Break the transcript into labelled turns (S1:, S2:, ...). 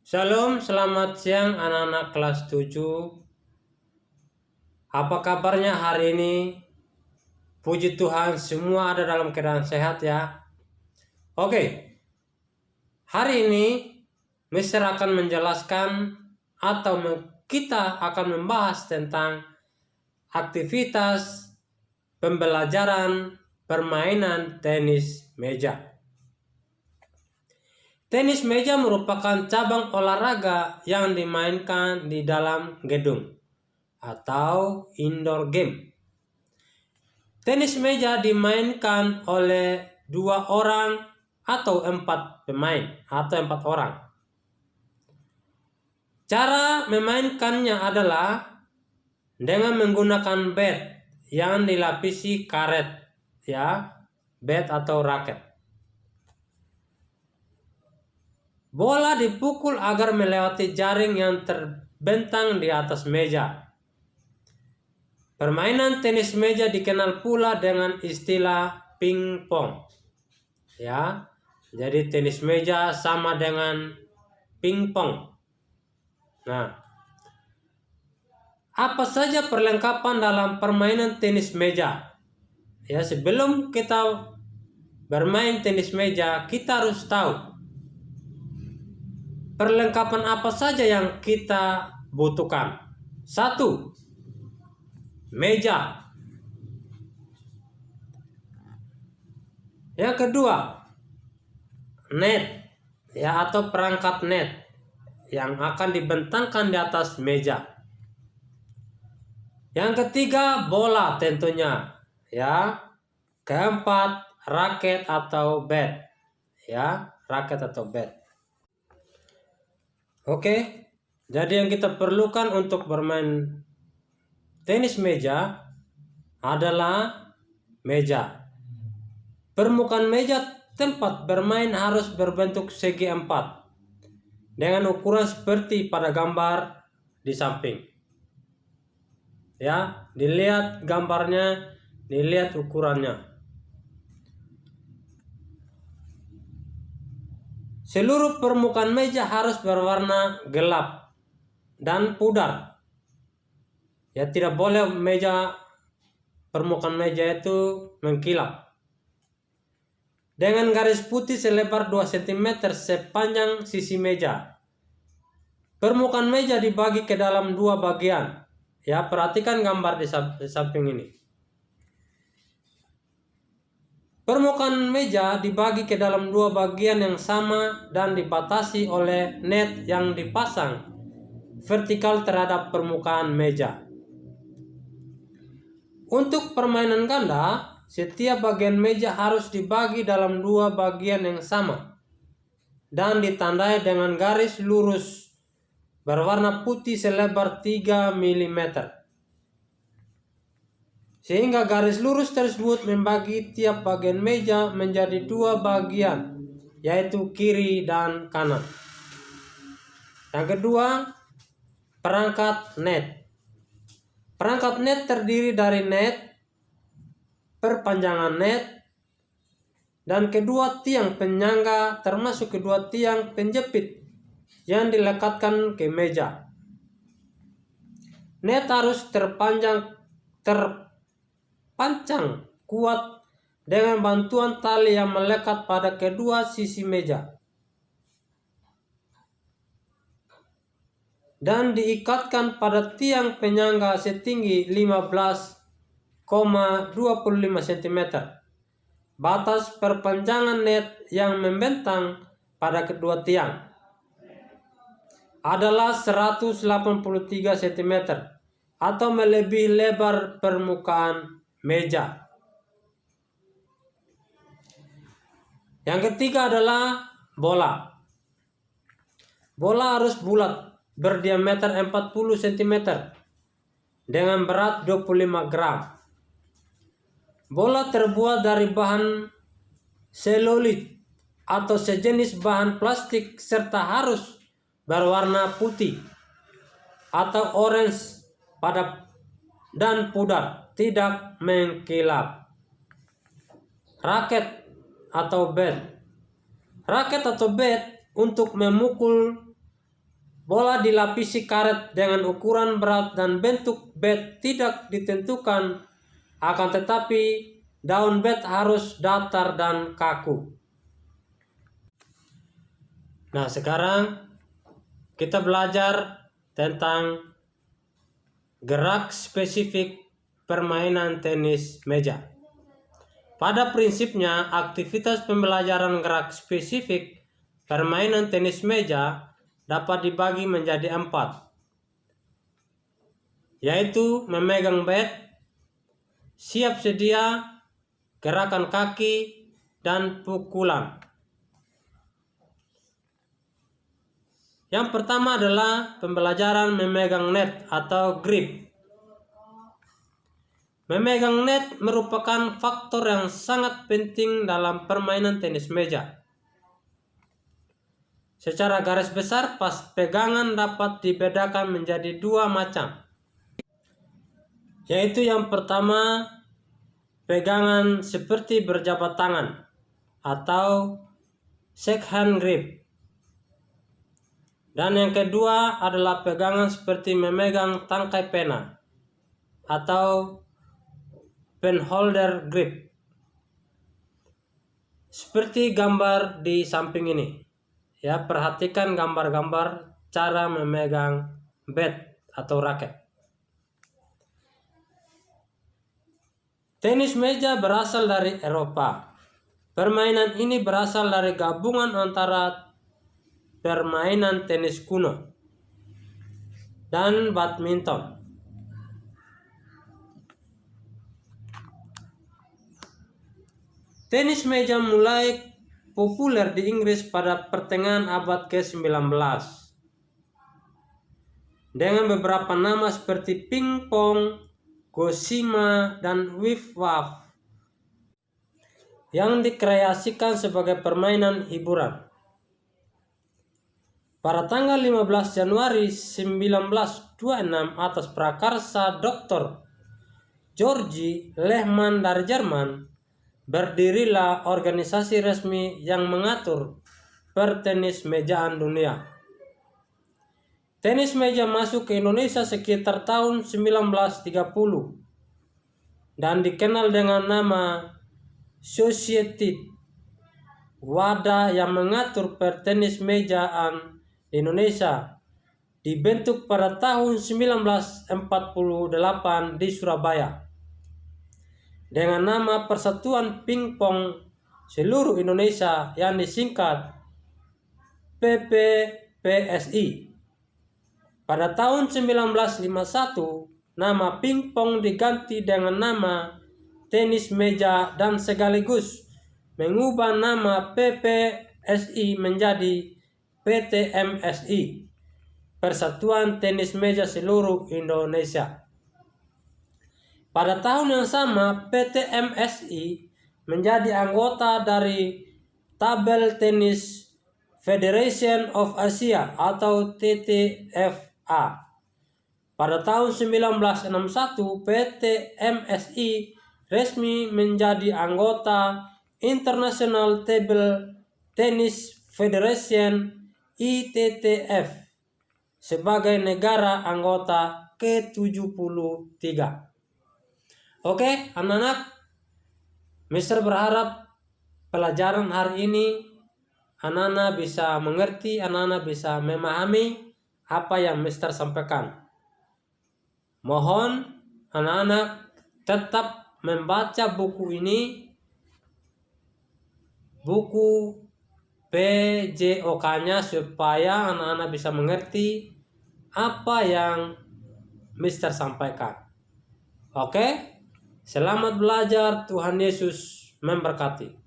S1: Shalom, selamat siang anak-anak kelas 7. Apa kabarnya hari ini? Puji Tuhan semua ada dalam keadaan sehat ya. Oke, hari ini Mister akan menjelaskan atau kita akan membahas tentang aktivitas pembelajaran permainan tenis meja. Tenis meja merupakan cabang olahraga yang dimainkan di dalam gedung atau indoor game. Tenis meja dimainkan oleh 2 orang atau 4 pemain atau 4 orang. Cara memainkannya adalah dengan menggunakan bat yang dilapisi karet ya, bat atau raket. Bola dipukul agar melewati jaring yang terbentang di atas meja. Permainan tenis meja dikenal pula dengan istilah pingpong. Ya, jadi tenis meja sama dengan pingpong. Nah, apa saja perlengkapan dalam permainan tenis meja? Ya, sebelum kita bermain tenis meja, kita harus tahu perlengkapan apa saja yang kita butuhkan. 1. Meja. Yang kedua, net ya atau perangkat net yang akan dibentangkan di atas meja. Yang ketiga, bola tentunya ya. Keempat, raket atau bat ya, raket atau bat. Oke, jadi yang kita perlukan untuk bermain tenis meja adalah meja. Permukaan meja tempat bermain harus berbentuk segi 4 dengan ukuran seperti pada gambar di samping. Ya, dilihat gambarnya, dilihat ukurannya. Seluruh permukaan meja harus berwarna gelap dan pudar. Ya, tidak boleh permukaan meja itu mengkilap. Dengan garis putih selebar 2 cm sepanjang sisi meja. Permukaan meja dibagi ke dalam 2 bagian. Ya, perhatikan gambar di samping ini. Permukaan meja dibagi ke dalam 2 bagian yang sama dan dibatasi oleh net yang dipasang vertikal terhadap permukaan meja. Untuk permainan ganda, setiap bagian meja harus dibagi dalam 2 bagian yang sama dan ditandai dengan garis lurus berwarna putih selebar 3 mm. Sehingga garis lurus tersebut membagi tiap bagian meja menjadi 2 bagian, yaitu kiri dan kanan. Yang kedua, perangkat net. Perangkat net terdiri dari net, perpanjangan net, dan kedua tiang penyangga termasuk kedua tiang penjepit yang dilekatkan ke meja. Net harus terpancang kuat dengan bantuan tali yang melekat pada kedua sisi meja dan diikatkan pada tiang penyangga setinggi 15,25 cm. Batas perpanjangan net yang membentang pada kedua tiang adalah 183 cm atau melebihi lebar permukaan meja. Yang ketiga adalah bola. Bola harus bulat, berdiameter 40 cm dengan berat 25 gram. Bola terbuat dari bahan seluloid atau sejenis bahan plastik serta harus berwarna putih atau orange dan pudar, tidak mengkilap. Raket atau bat. Raket atau bat untuk memukul Bola dilapisi karet dengan ukuran berat dan bentuk bat tidak ditentukan, akan tetapi daun bat harus datar dan kaku. Nah, sekarang kita belajar tentang gerak spesifik permainan tenis meja. Pada prinsipnya, aktivitas pembelajaran gerak spesifik permainan tenis meja dapat dibagi menjadi 4, yaitu memegang bat, siap sedia, gerakan kaki, dan pukulan. Yang pertama adalah pembelajaran memegang net atau grip. Memegang net merupakan faktor yang sangat penting dalam permainan tenis meja. Secara garis besar, pegangan dapat dibedakan menjadi 2 macam, yaitu yang pertama, pegangan seperti berjabat tangan atau shake hand grip. Dan yang kedua adalah pegangan seperti memegang tangkai pena atau pen holder grip. Seperti gambar di samping ini. Ya, perhatikan gambar-gambar cara memegang bat atau raket. Tenis meja berasal dari Eropa. Permainan ini berasal dari gabungan antara permainan tenis kuno dan badminton. Tenis meja mulai populer di Inggris pada pertengahan abad ke-19 dengan beberapa nama seperti pingpong, gosima, dan wiff-waff yang dikreasikan sebagai permainan hiburan. Pada tanggal 15 Januari 1926 atas prakarsa Dr. Georgi Lehmann dari Jerman, berdirilah organisasi resmi yang mengatur pertenis mejaan dunia. Tenis meja masuk ke Indonesia sekitar tahun 1930 dan dikenal dengan nama Society, wadah yang mengatur pertenis mejaan di Indonesia, dibentuk pada tahun 1948 di Surabaya dengan nama Persatuan Pingpong Seluruh Indonesia yang disingkat PPPSI. Pada tahun 1951, nama pingpong diganti dengan nama tenis meja dan sekaligus mengubah nama PPSI menjadi PTMSI, Persatuan Tenis Meja Seluruh Indonesia. Pada tahun yang sama, PTMSI menjadi anggota dari Table Tennis Federation of Asia atau TTFA. Pada tahun 1961, PTMSI resmi menjadi anggota International Table Tennis Federation ITTF sebagai negara anggota ke-73. Oke, anak-anak, Mister berharap pelajaran hari ini anak-anak bisa mengerti, anak-anak bisa memahami apa yang Mister sampaikan. Mohon anak-anak tetap membaca buku ini, buku PJOK-nya, supaya anak-anak bisa mengerti apa yang Mister sampaikan. Oke? Selamat belajar, Tuhan Yesus memberkati.